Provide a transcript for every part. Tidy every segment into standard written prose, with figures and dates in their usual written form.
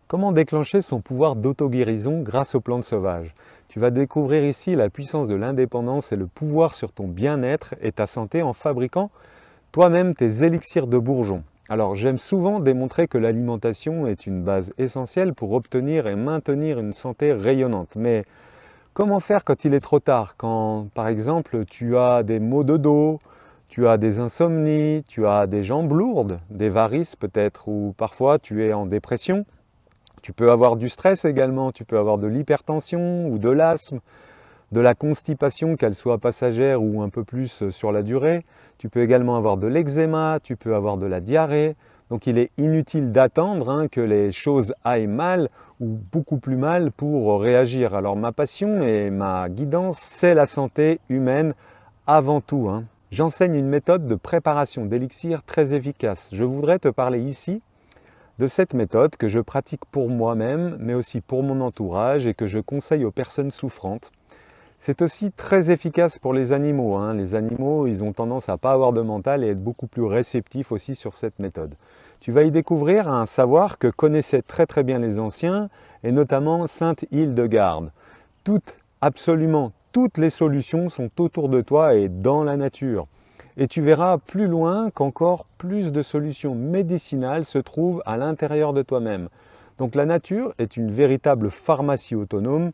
Comment déclencher son pouvoir d'auto-guérison grâce aux plantes sauvages? Tu vas découvrir ici la puissance de l'indépendance et le pouvoir sur ton bien-être et ta santé en fabriquant toi-même tes élixirs de bourgeon. Alors j'aime souvent démontrer que l'alimentation est une base essentielle pour obtenir et maintenir une santé rayonnante. Mais comment faire quand il est trop tard? Quand par exemple tu as des maux de dos, tu as des insomnies, tu as des jambes lourdes, des varices peut-être, ou parfois tu es en dépression. Tu peux avoir du stress également, tu peux avoir de l'hypertension ou de l'asthme, de la constipation, qu'elle soit passagère ou un peu plus sur la durée. Tu peux également avoir de l'eczéma, tu peux avoir de la diarrhée. Donc il est inutile d'attendre que les choses aillent mal ou beaucoup plus mal pour réagir. Alors ma passion et ma guidance, c'est la santé humaine avant tout. J'enseigne une méthode de préparation d'élixir très efficace. Je voudrais te parler ici de cette méthode que je pratique pour moi-même, mais aussi pour mon entourage et que je conseille aux personnes souffrantes. C'est aussi très efficace pour les animaux. Les animaux, ils ont tendance à ne pas avoir de mental et être beaucoup plus réceptifs aussi sur cette méthode. Tu vas y découvrir un savoir que connaissaient très bien les anciens, et notamment Sainte Hildegarde. Absolument toutes les solutions sont autour de toi et dans la nature. Et tu verras plus loin qu'encore plus de solutions médicinales se trouvent à l'intérieur de toi-même. Donc la nature est une véritable pharmacie autonome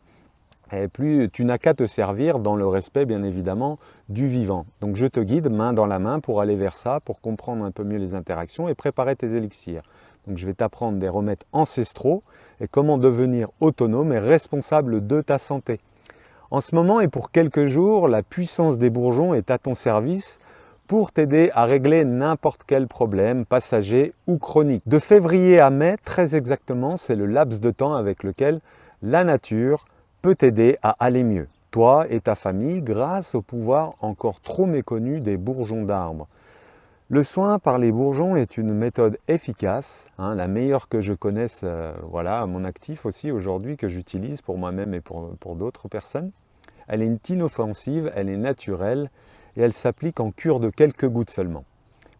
et plus tu n'as qu'à te servir dans le respect bien évidemment du vivant. Donc je te guide main dans la main pour aller vers ça, pour comprendre un peu mieux les interactions et préparer tes élixirs. Donc je vais t'apprendre des remèdes ancestraux et comment devenir autonome et responsable de ta santé. En ce moment et pour quelques jours, la puissance des bourgeons est à ton service pour t'aider à régler n'importe quel problème, passager ou chronique. De février à mai, très exactement, c'est le laps de temps avec lequel la nature peut t'aider à aller mieux, toi et ta famille, grâce au pouvoir encore trop méconnu des bourgeons d'arbres. Le soin par les bourgeons est une méthode efficace, la meilleure que je connaisse à mon actif aussi aujourd'hui, que j'utilise pour moi-même et pour d'autres personnes. Elle est inoffensive, elle est naturelle et elle s'applique en cure de quelques gouttes seulement.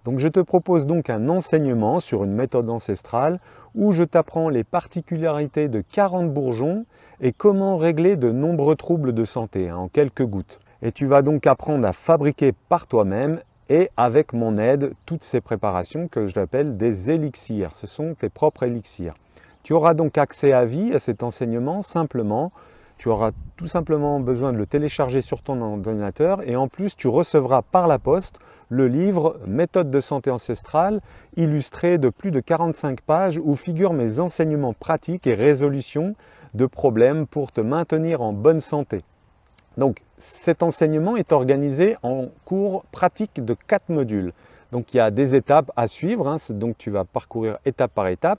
Donc je te propose donc un enseignement sur une méthode ancestrale où je t'apprends les particularités de 40 bourgeons et comment régler de nombreux troubles de santé en quelques gouttes. Et tu vas donc apprendre à fabriquer par toi-même et avec mon aide toutes ces préparations que j'appelle des élixirs. Ce sont tes propres élixirs. Tu auras donc accès à vie à cet enseignement simplement. Tu auras tout simplement besoin de le télécharger sur ton ordinateur et en plus tu recevras par la poste le livre Méthode de santé ancestrale illustré de plus de 45 pages où figurent mes enseignements pratiques et résolutions de problèmes pour te maintenir en bonne santé. Donc cet enseignement est organisé en cours pratiques de 4 modules. Donc il y a des étapes à suivre, donc tu vas parcourir étape par étape.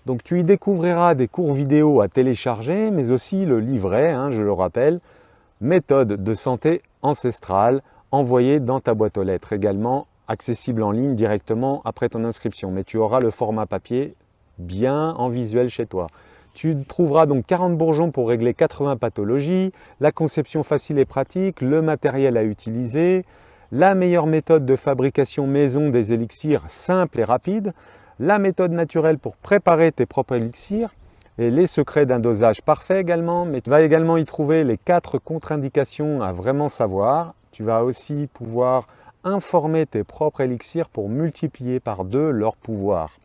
Donc tu y découvriras des cours vidéo à télécharger, mais aussi le livret, je le rappelle, méthode de santé ancestrale, envoyé dans ta boîte aux lettres, également accessible en ligne directement après ton inscription. Mais tu auras le format papier bien en visuel chez toi. Tu trouveras donc 40 bourgeons pour régler 80 pathologies, la conception facile et pratique, le matériel à utiliser, la meilleure méthode de fabrication maison des élixirs simple et rapide, la méthode naturelle pour préparer tes propres élixirs et les secrets d'un dosage parfait également. Mais tu vas également y trouver les 4 contre-indications à vraiment savoir. Tu vas aussi pouvoir informer tes propres élixirs pour multiplier par 2 leur pouvoir.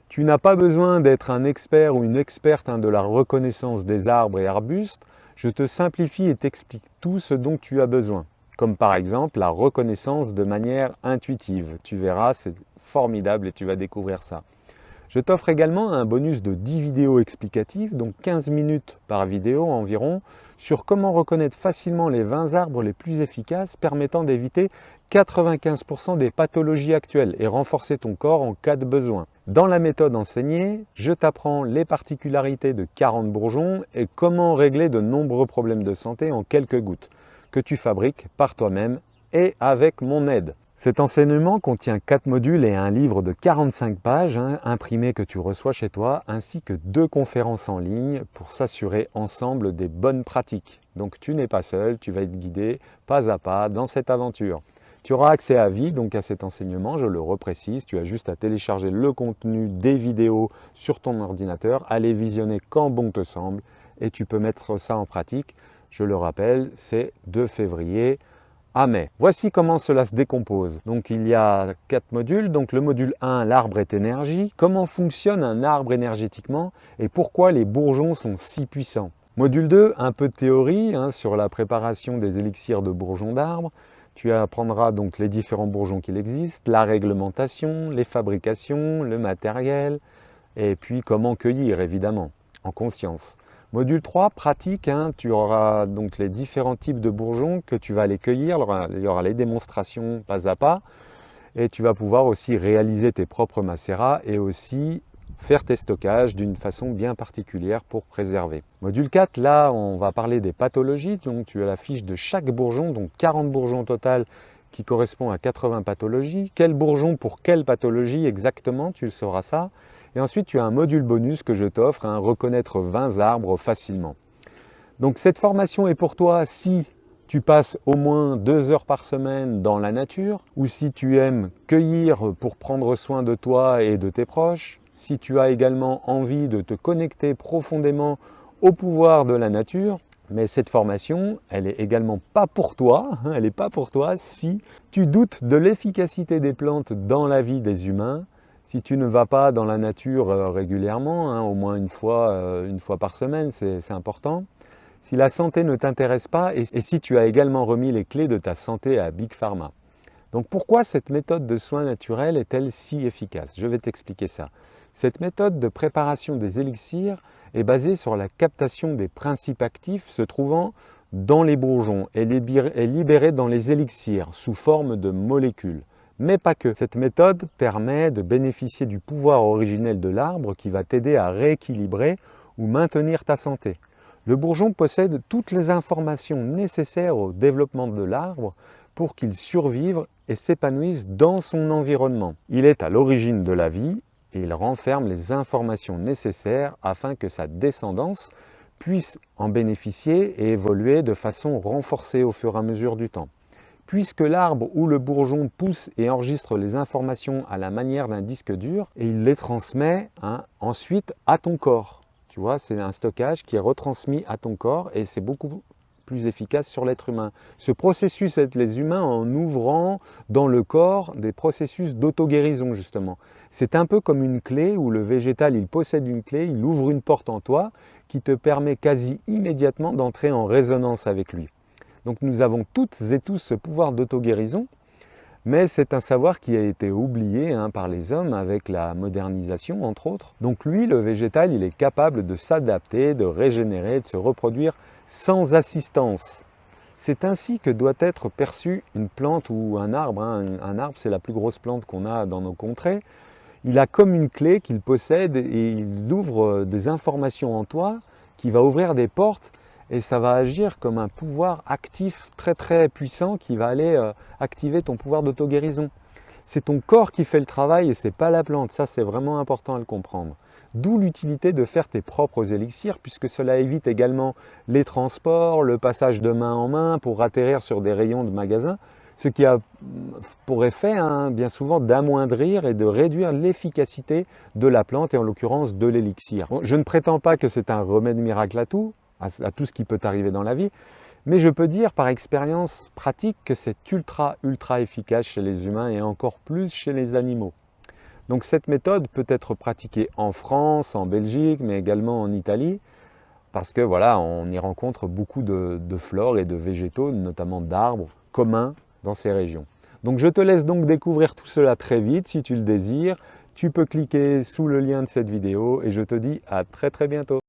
Tu n'as pas besoin d'être un expert ou une experte de la reconnaissance des arbres et arbustes. Je te simplifie et t'explique tout ce dont tu as besoin. Comme par exemple la reconnaissance de manière intuitive. Tu verras, c'est formidable et tu vas découvrir ça. Je t'offre également un bonus de 10 vidéos explicatives, donc 15 minutes par vidéo environ, sur comment reconnaître facilement les 20 arbres les plus efficaces permettant d'éviter 95% des pathologies actuelles et renforcer ton corps en cas de besoin. Dans la méthode enseignée, je t'apprends les particularités de 40 bourgeons et comment régler de nombreux problèmes de santé en quelques gouttes, que tu fabriques par toi-même et avec mon aide. Cet enseignement contient 4 modules et un livre de 45 pages imprimé que tu reçois chez toi, ainsi que 2 conférences en ligne pour s'assurer ensemble des bonnes pratiques. Donc tu n'es pas seul, tu vas être guidé pas à pas dans cette aventure. Tu auras accès à vie donc à cet enseignement, je le reprécise, tu as juste à télécharger le contenu des vidéos sur ton ordinateur, à les visionner quand bon te semble et tu peux mettre ça en pratique. Je le rappelle, c'est de février à mai. Voici comment cela se décompose. Donc il y a 4 modules. Donc le module 1, l'arbre est énergie. Comment fonctionne un arbre énergétiquement et pourquoi les bourgeons sont si puissants. Module 2, un peu de théorie sur la préparation des élixirs de bourgeons d'arbres. Tu apprendras donc les différents bourgeons qu'il existe, la réglementation, les fabrications, le matériel et puis comment cueillir évidemment, en conscience. Module 3, pratique, tu auras donc les différents types de bourgeons que tu vas aller cueillir, il y aura les démonstrations pas à pas et tu vas pouvoir aussi réaliser tes propres macérats et aussi faire tes stockages d'une façon bien particulière pour préserver. Module 4, là on va parler des pathologies, donc tu as la fiche de chaque bourgeon, donc 40 bourgeons au total qui correspond à 80 pathologies. Quel bourgeon pour quelle pathologie exactement, tu le sauras ça. Et ensuite tu as un module bonus que je t'offre, reconnaître 20 arbres facilement. Donc cette formation est pour toi si tu passes au moins 2 heures par semaine dans la nature, ou si tu aimes cueillir pour prendre soin de toi et de tes proches, si tu as également envie de te connecter profondément au pouvoir de la nature. Mais cette formation, elle est également pas pour toi, elle n'est pas pour toi si tu doutes de l'efficacité des plantes dans la vie des humains, si tu ne vas pas dans la nature régulièrement, au moins une fois par semaine, c'est important. Si la santé ne t'intéresse pas et si tu as également remis les clés de ta santé à Big Pharma. Donc pourquoi cette méthode de soins naturels est-elle si efficace? Je vais t'expliquer ça. Cette méthode de préparation des élixirs est basée sur la captation des principes actifs se trouvant dans les bourgeons et libérés dans les élixirs sous forme de molécules. Mais pas que. Cette méthode permet de bénéficier du pouvoir originel de l'arbre qui va t'aider à rééquilibrer ou maintenir ta santé. Le bourgeon possède toutes les informations nécessaires au développement de l'arbre pour qu'il survive et s'épanouisse dans son environnement. Il est à l'origine de la vie et il renferme les informations nécessaires afin que sa descendance puisse en bénéficier et évoluer de façon renforcée au fur et à mesure du temps. Puisque l'arbre ou le bourgeon pousse et enregistre les informations à la manière d'un disque dur et il les transmet ensuite à ton corps. Tu vois, c'est un stockage qui est retransmis à ton corps et c'est beaucoup plus efficace sur l'être humain. Ce processus aide les humains en ouvrant dans le corps des processus d'auto-guérison justement. C'est un peu comme une clé où le végétal il possède une clé, il ouvre une porte en toi qui te permet quasi immédiatement d'entrer en résonance avec lui. Donc nous avons toutes et tous ce pouvoir d'auto-guérison, mais c'est un savoir qui a été oublié par les hommes avec la modernisation entre autres. Donc lui, le végétal, il est capable de s'adapter, de régénérer, de se reproduire sans assistance. C'est ainsi que doit être perçue une plante ou un arbre. Un arbre, c'est la plus grosse plante qu'on a dans nos contrées. Il a comme une clé qu'il possède et il ouvre des informations en toi qui va ouvrir des portes et ça va agir comme un pouvoir actif très très puissant qui va aller activer ton pouvoir d'auto-guérison. C'est ton corps qui fait le travail et ce n'est pas la plante, ça c'est vraiment important à le comprendre. D'où l'utilité de faire tes propres élixirs puisque cela évite également les transports, le passage de main en main pour atterrir sur des rayons de magasins, ce qui a pour effet bien souvent d'amoindrir et de réduire l'efficacité de la plante et en l'occurrence de l'élixir. Bon, je ne prétends pas que c'est un remède miracle à tout ce qui peut arriver dans la vie, mais je peux dire par expérience pratique que c'est ultra efficace chez les humains et encore plus chez les animaux. Donc cette méthode peut être pratiquée en France, en Belgique, mais également en Italie, parce que voilà, on y rencontre beaucoup de flore et de végétaux, notamment d'arbres communs dans ces régions. Donc je te laisse donc découvrir tout cela très vite si tu le désires. Tu peux cliquer sous le lien de cette vidéo et je te dis à très bientôt.